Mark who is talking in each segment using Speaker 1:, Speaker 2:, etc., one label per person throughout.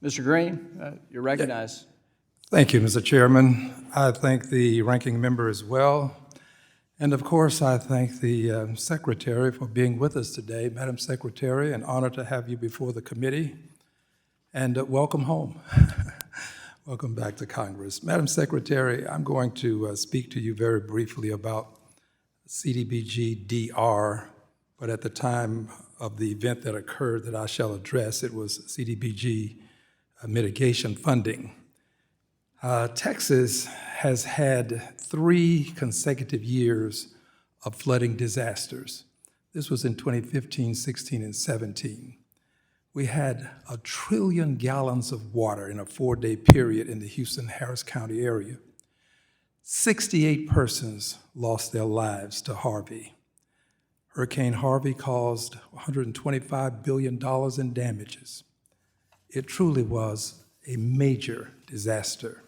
Speaker 1: Mr. Green, you're recognized.
Speaker 2: Thank you, Mr. Chairman. I thank the ranking member as well. And of course, I thank the Secretary for being with us today. Madam Secretary, an honor to have you before the committee. And welcome home. Welcome back to Congress. Madam Secretary, I'm going to speak to you very briefly about CDBG-DR, but at the time of the event that occurred that I shall address, it was CDBG mitigation funding. Texas has had 3 consecutive years of flooding disasters. This was in 2015, 16, and 17. We had 1 trillion gallons of water in a 4-day period in the Houston-Harris County area. 68 persons lost their lives to Harvey. Hurricane Harvey caused $125 billion in damages. It truly was a major disaster.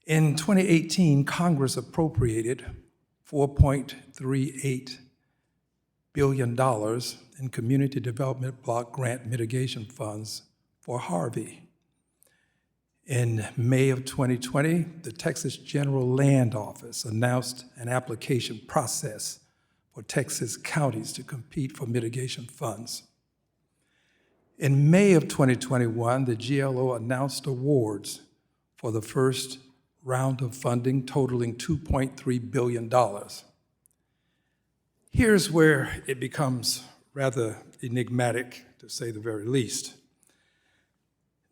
Speaker 2: In 2018, Congress appropriated $4.38 billion in Community Development Block Grant Mitigation Funds for Harvey. In May of 2020, the Texas General Land Office announced an application process for Texas counties to compete for mitigation funds. In May of 2021, the GLO announced awards for the first round of funding totaling $2.3 billion. Here's where it becomes rather enigmatic, to say the very least.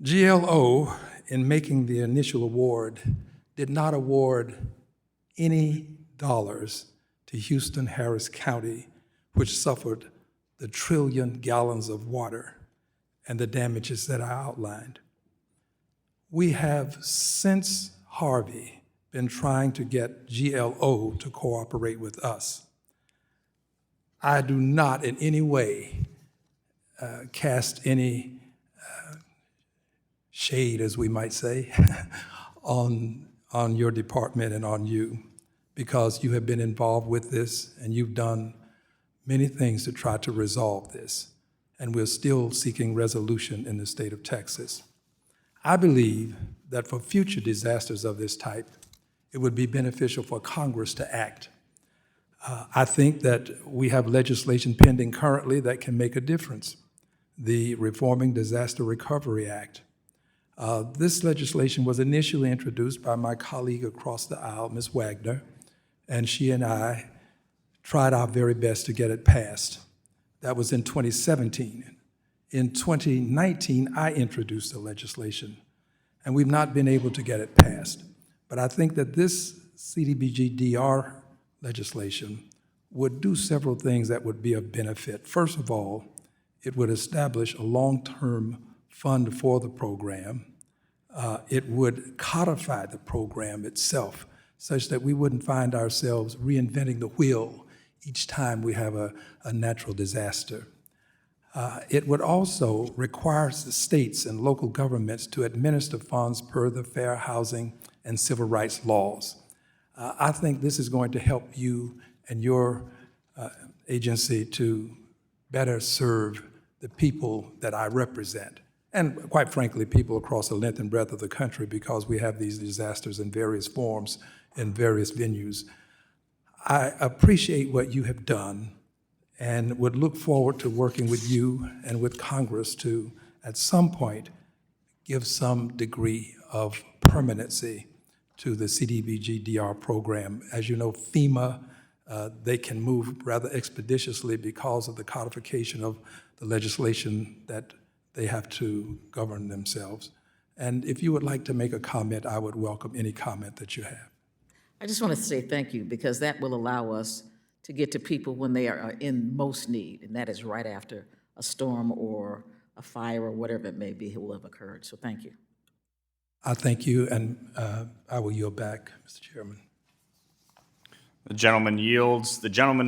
Speaker 2: GLO, in making the initial award, did not award any dollars to Houston-Harris County, which suffered the 1 trillion gallons of water and the damages that I outlined. We have, since Harvey, been trying to get GLO to cooperate with us. I do not in any way cast any shade, as we might say, on your department and on you, because you have been involved with this and you've done many things to try to resolve this, and we're still seeking resolution in the state of Texas. I believe that for future disasters of this type, it would be beneficial for Congress to act. I think that we have legislation pending currently that can make a difference. The Reforming Disaster Recovery Act. This legislation was initially introduced by my colleague across the aisle, Ms. Wagner, and she and I tried our very best to get it passed. That was in 2017. In 2019, I introduced the legislation, and we've not been able to get it passed. But I think that this CDBG-DR legislation would do several things that would be of benefit. First of all, it would establish a long-term fund for the program. It would codify the program itself such that we wouldn't find ourselves reinventing the wheel each time we have a natural disaster. It would also require the states and local governments to administer funds per the fair housing and civil rights laws. I think this is going to help you and your agency to better serve the people that I represent, and quite frankly, people across the length and breadth of the country, because we have these disasters in various forms in various venues. I appreciate what you have done and would look forward to working with you and with Congress to, at some point, give some degree of permanency to the CDBG-DR program. As you know, FEMA, they can move rather expeditiously because of the codification of the legislation that they have to govern themselves. And if you would like to make a comment, I would welcome any comment that you have.
Speaker 3: I just want to say thank you, because that will allow us to get to people when they are in most need, and that is right after a storm or a fire or whatever it may be will have occurred. So thank you.
Speaker 2: I thank you, and I will yield back, Mr. Chairman.
Speaker 4: The gentleman yields. The gentleman